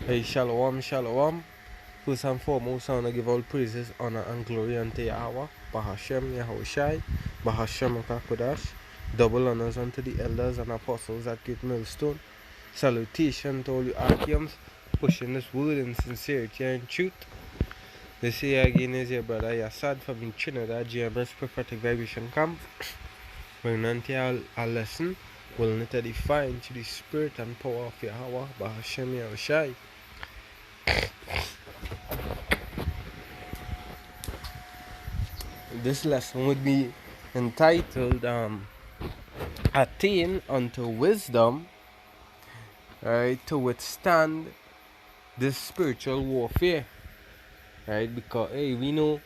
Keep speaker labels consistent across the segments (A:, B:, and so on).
A: Hey, shalom, shalom. First and foremost, I want to give all praises, honor, and glory unto Yahweh, Bahashem, Yahushai, Bahashem, Akakodash. Double honors unto the elders and apostles at Great Millstone. Salutation to all you Archeums, pushing this word in sincerity and truth. This here again is your brother Yassad from the Trinidad GMS Prophetic Vibration Camp. Bringing unto you a lesson, willing to edify into the spirit and power of Yahweh, Bahashem, Yahushai. This lesson would be entitled Attain unto wisdom, right, to withstand this spiritual warfare, right? Because hey, we know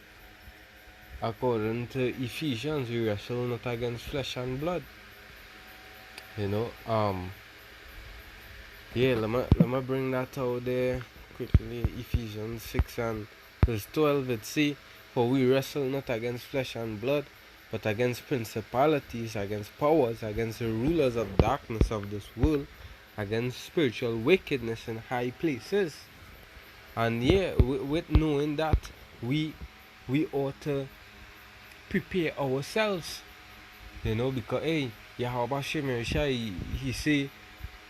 A: according to Ephesians, we wrestle not against flesh and blood. You know, yeah, let me bring that out there quickly. Ephesians 6 and verse 12, it say, for we wrestle not against flesh and blood, but against principalities, against powers, against the rulers of darkness of this world, against spiritual wickedness in high places. And yeah, with knowing that, we ought to prepare ourselves, you know, because hey, Yahweh Shem he say,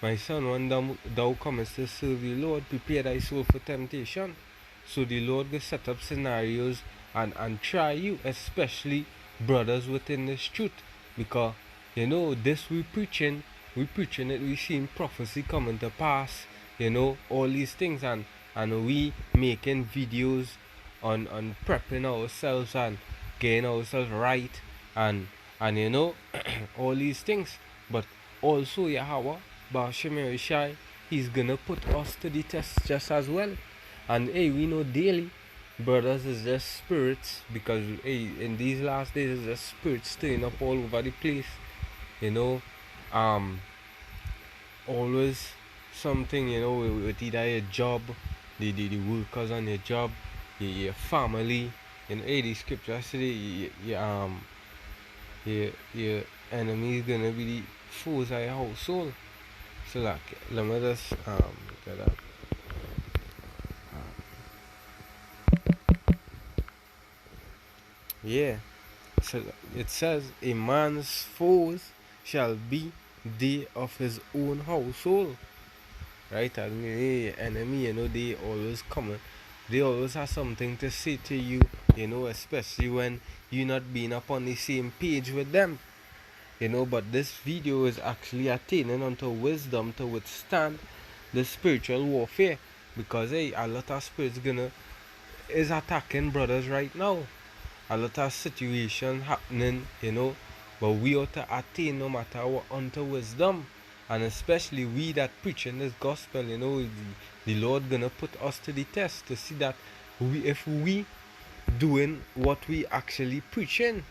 A: my son, when thou comest to serve the Lord, prepare thy soul for temptation. So the Lord will set up scenarios and try you, especially brothers within this truth. Because, you know, this we preaching it, we seeing prophecy coming to pass, you know, all these things, and we making videos on prepping ourselves and getting ourselves right, and you know, all these things. But also Yahweh Bashim Shai, he's gonna put us to the test just as well. And hey, we know daily brothers is just spirits, because hey, in these last days is just spirits stirring up all over the place, you know. Always something, you know, with either your job, the workers on your job, your family, and hey, the scripture today, your enemy is gonna be the foes of your household. So like, let me just get that. Yeah. So it says, a man's foes shall be they of his own household. Right? I mean, hey, enemy, you know, they always come. They always have something to say to you, you know, especially when you're not being up on the same page with them. You know, but this video is actually attaining unto wisdom to withstand the spiritual warfare, because hey, a lot of spirits is attacking brothers right now. A lot of situation happening, you know, but we ought to attain no matter what unto wisdom, and especially we that preaching this gospel, you know, the Lord gonna put us to the test to see that if we doing what we actually preaching.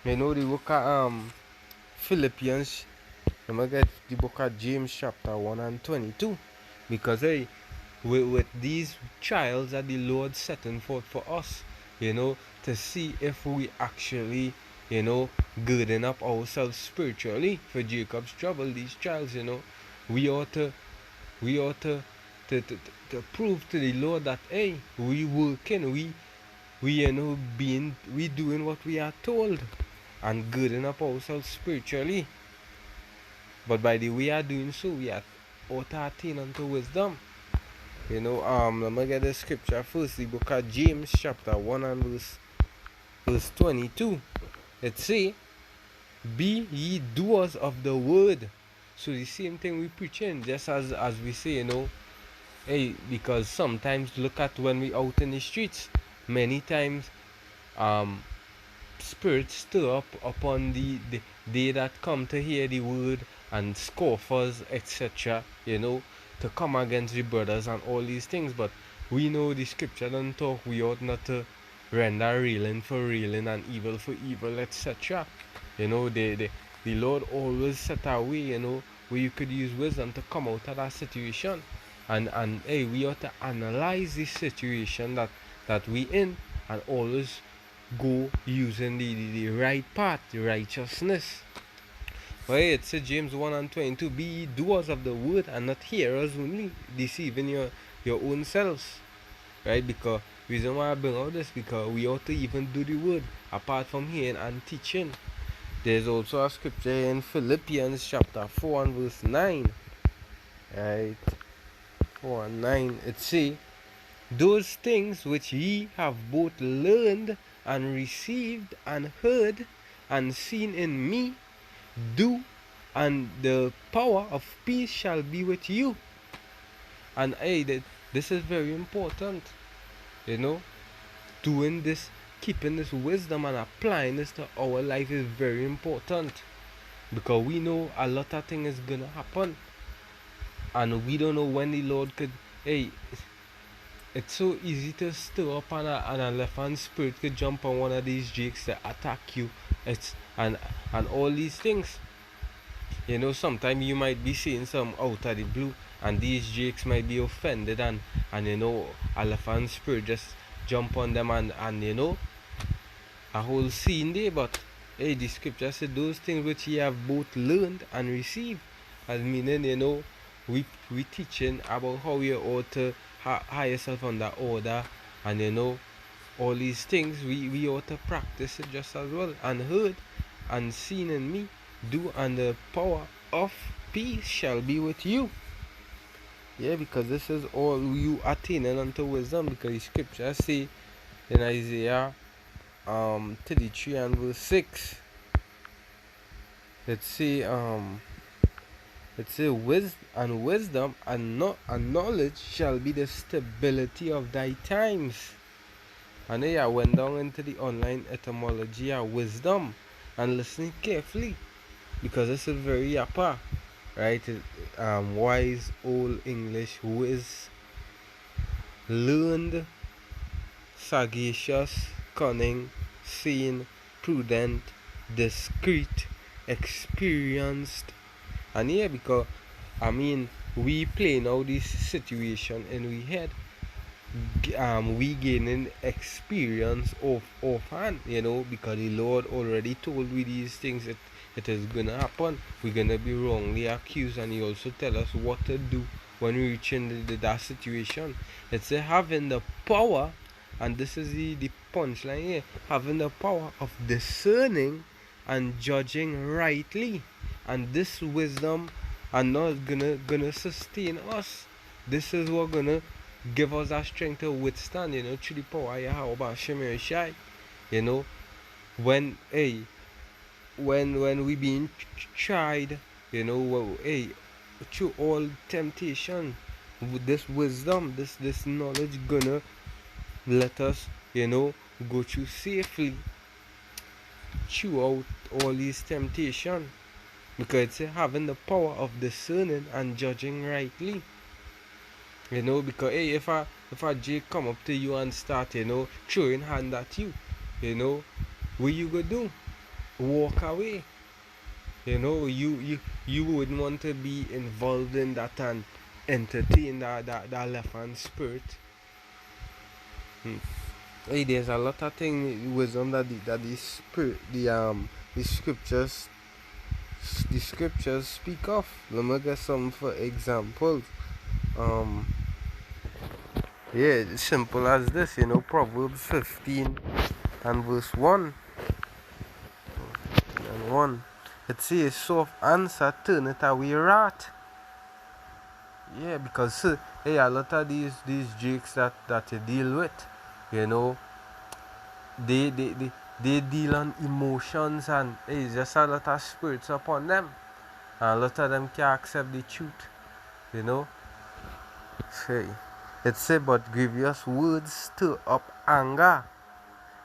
A: You know, the book of Philippians, let me get the book of James chapter 1 and 22, because hey, with these trials that the Lord setting forth for us, you know, to see if we actually, you know, girding up ourselves spiritually for Jacob's trouble, these trials, you know, we ought to to prove to the Lord that hey, we working, we you know we doing what we are told, and girding up ourselves spiritually. But by the way we are doing so, we are ought to attain unto wisdom. You know, let me get the scripture first. The book of James, chapter 1 and verse 22. It say, be ye doers of the word. So the same thing we preaching, just as we say, you know, hey, because sometimes look at when we out in the streets, many times spirits stir up upon the they that come to hear the word, and scoffers, etc., you know, to come against the brothers and all these things. But we know the scripture don't talk, we ought not to render railing for railing and evil for evil, etc. You know, the Lord always set our way, you know, where you could use wisdom to come out of that situation. And hey, we ought to analyze this situation that we in, and always go using the right path, the righteousness. But hey, it says James 1 and 22, be ye doers of the word and not hearers only, deceiving your own selves. Right? Because reason why I bring out this, because we ought to even do the word apart from hearing and teaching. There's also a scripture in Philippians chapter 4 and verse 9. Right? 4 and 9. It says, those things which ye have both learned and received and heard and seen in me, do, and the power of peace shall be with you. And hey, this is very important, you know. Doing this, keeping this wisdom and applying this to our life is very important, because we know a lot of things is gonna happen, and we don't know when the Lord could. Hey, it's so easy to stir up, and a left hand spirit could jump on one of these jakes to attack you. It's and all these things. You know, sometimes you might be seeing some out of the blue, and these jakes might be offended, and you know, a left hand spirit just jump on them, and you know, a whole scene there. But hey, the scripture said those things which ye have both learned and received, as meaning, you know, we teaching about how you ought to hire yourself under order, and you know, all these things we ought to practice it just as well, and heard and seen in me, do, and the power of peace shall be with you. Yeah, because this is all you attaining unto wisdom, because the scripture say in Isaiah 33 and verse 6, it say wisdom and knowledge shall be the stability of thy times. And then I went down into the online etymology of wisdom and listening carefully, because this is very yapa, right? Wise, old English, wiz, learned, sagacious, cunning, sane, prudent, discreet, experienced. And yeah, because I mean, we play now this situation in we head, we gaining experience of hand, you know, because the Lord already told we these things, it is gonna happen. We're gonna be wrongly accused, and He also tell us what to do when we reach in that situation. It's having the power, and this is the punchline here, having the power of discerning and judging rightly. And this wisdom are not gonna sustain us. This is what gonna give us that strength to withstand, you know, through the power you have about Shemir Shai. You know, when when we being tried, you know, through all temptation, with this wisdom, this knowledge gonna let us, you know, go through safely throughout all these temptation, because it's having the power of discerning and judging rightly. You know, because hey, if a Jake come up to you and start, you know, throwing hand at you, you know, what you gonna do? Walk away. You know, you wouldn't want to be involved in that and entertain that left hand spirit. Hey, there's a lot of things wisdom that the spirit the scriptures speak of. Let me get some for examples. Yeah, it's simple as this, you know, Proverbs 15 and verse 1 and 1. It says, soft answer turneth away wrath. Yeah, because hey, a lot of these jakes that you deal with, you know, they deal on emotions, and hey, it's just a lot of spirits upon them, and a lot of them can't accept the truth, you know. Say, it say, but grievous words stir up anger,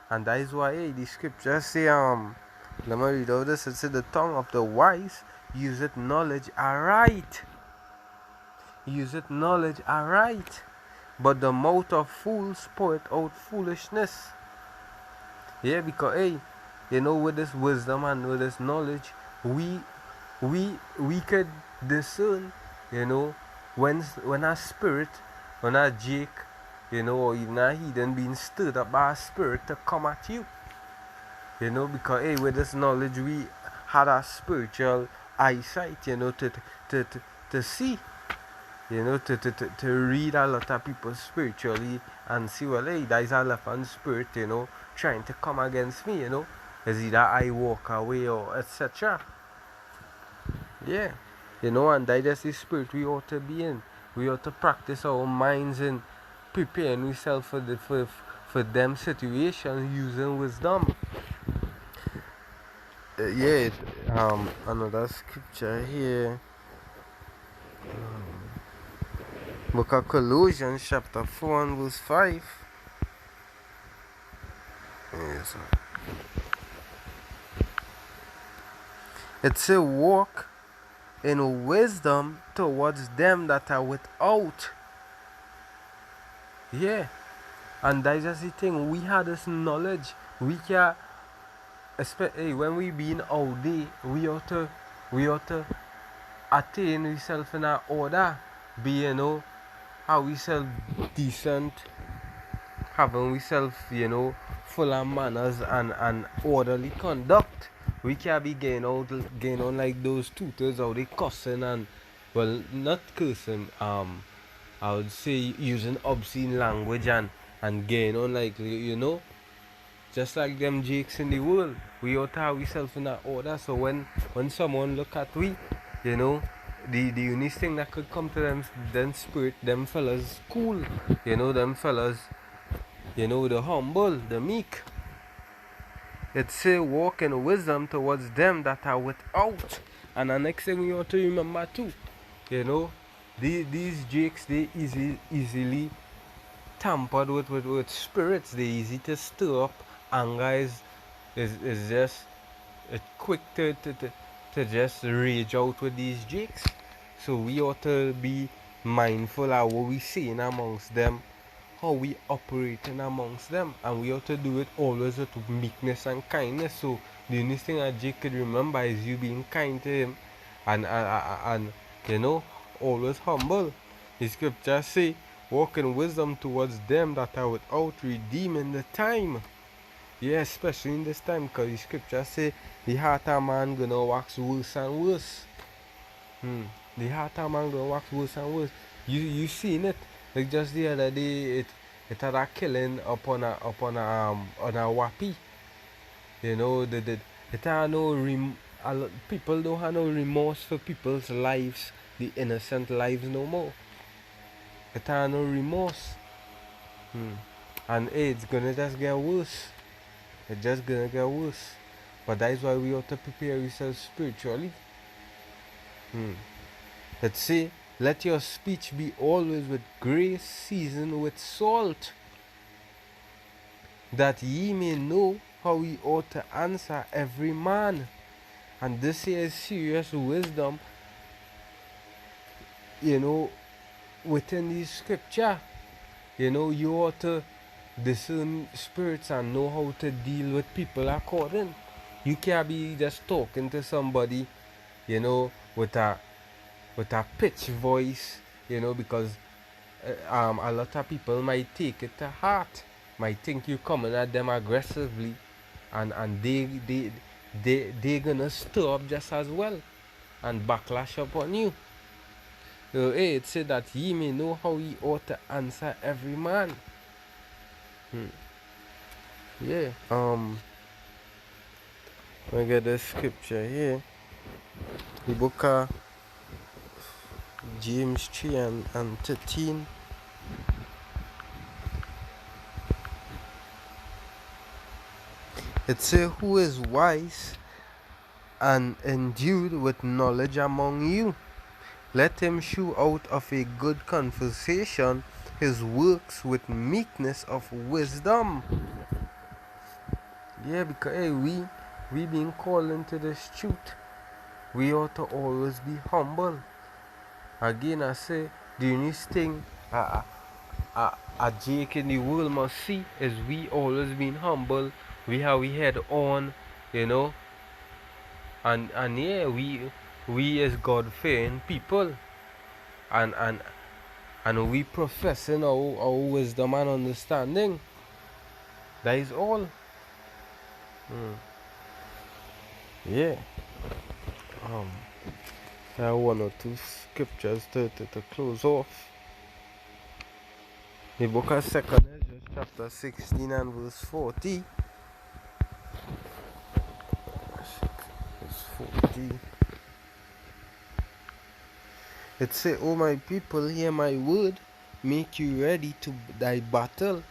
A: and that is why hey, the scriptures say let me read out this. It says, the tongue of the wise useth knowledge aright. Useth knowledge aright, but the mouth of fools poureth out foolishness. Yeah, because hey, you know, with this wisdom and with this knowledge, we could discern, you know, when a spirit, when a Jake, you know, or even a heathen being stirred up by a spirit to come at you. You know, because hey, with this knowledge we had a spiritual eyesight, to see, to read a lot of people spiritually and see, well, hey, there's a elephant spirit, trying to come against me, is either I walk away or etc. Yeah, and that is the spirit we ought to be in. We ought to practice our minds in preparing ourselves for them situations using wisdom. Yeah, another scripture here. Book of Colossians chapter 4 and verse 5. Yes. It says, walk in wisdom towards them that are without. Yeah. And that's just the thing. We have this knowledge. We can, especially when we be in our day, we ought to attain ourselves in our order. Be, how we self decent, having we self, full of manners and orderly conduct. We can't be getting on like those tutors or they cussing and, well, not cursing, I would say using obscene language and getting on like, just like them jakes in the world. We ought to have ourselves in that order, so when someone look at we, the only thing that could come to them spirit, them fellas cool, them fellas, the humble, the meek. It say walk in wisdom towards them that are without. And the next thing we ought to remember too, these jakes, they easily tampered with spirits. They easy to stir up. Anger is just quick to just rage out with these jakes. So we ought to be mindful of what we saying amongst them, how we operating amongst them, and we ought to do it always with meekness and kindness. So the only thing that Jake could remember is you being kind to him and always humble. The scripture say, walk in wisdom towards them that are without, redeeming the time. Yeah, especially in this time, because the scripture say the heart of man gonna wax worse and worse. The heart of man gonna wax worse and worse. You seen it? Like just the other day, it had a killing upon a on a wappy. It had no people don't have no remorse for people's lives, the innocent lives no more. It had no remorse. And it's gonna just get worse. It's just gonna get worse. But that is why we ought to prepare ourselves spiritually. Let's say, let your speech be always with grace, seasoned with salt, that ye may know how ye ought to answer every man. And this here is serious wisdom, within the scripture. You ought to discern spirits and know how to deal with people according. You can't be just talking to somebody, with a pitch voice, because a lot of people might take it to heart, might think you coming at them aggressively, and they gonna stir up just as well and backlash upon you. So it said that ye may know how ye ought to answer every man. Yeah. We get the scripture here. The book of James 3 and 13. It says, who is wise and endued with knowledge among you? Let him shew out of a good conversation his works with meekness of wisdom. Yeah, because hey, we being called into this truth. We ought to always be humble. Again, I say, the only thing a Jake in the world must see is we always being humble. We have we head on, and yeah, we as God-fearing people, and we professing our wisdom and understanding. That is all. Yeah. I have one or two scriptures to close off. The book of 2nd Ezra, chapter 16 and verse 40. Verse 40. It says, O my people, hear my word, make you ready to thy battle,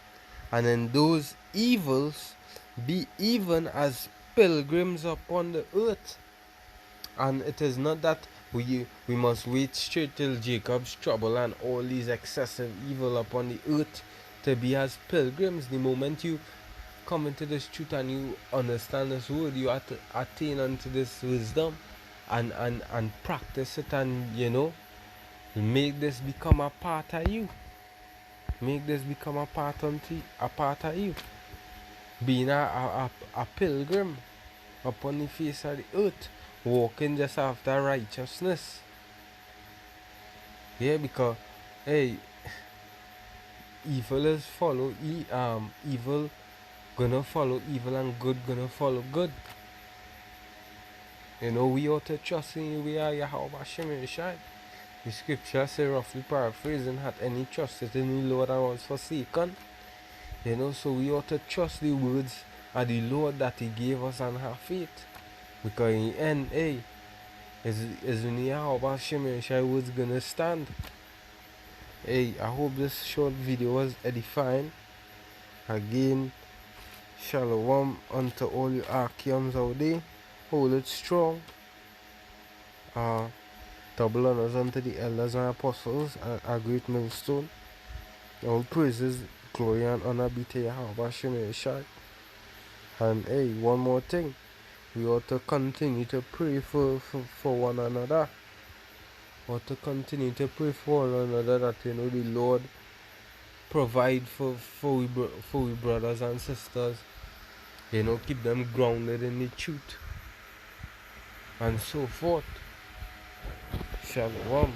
A: and in those evils be even as pilgrims upon the earth. And it is not that we must wait straight till Jacob's trouble and all these excessive evil upon the earth to be as pilgrims. The moment you come into this truth and you understand this word, you have to attain unto this wisdom and practice it, and make this become a part of you. Make this become a part of you. Being a pilgrim upon the face of the earth, walking just after righteousness. Yeah, because hey, evil is follow evil gonna follow evil, and good gonna follow good. We ought to trust in we are Yahweh Shem Yeshai. The scripture say, roughly paraphrasing, had any trusted in the Lord and was forsaken. So we ought to trust the words of the Lord that He gave us and have faith. Because in the end, hey, is when Yahweh Shem Yeshai words gonna stand. Hey, I hope this short video was edifying. Again, shalom unto all you Archeons out there. Hold it strong. Double honors unto the elders and apostles, a great millstone. All praises, glory and honor be to Yahweh Shem Yeshai. And hey, one more thing. We ought to continue to pray for one another. Ought to continue to pray for one another that the Lord provide for we brothers and sisters. Keep them grounded in the truth. And so forth. Shalom.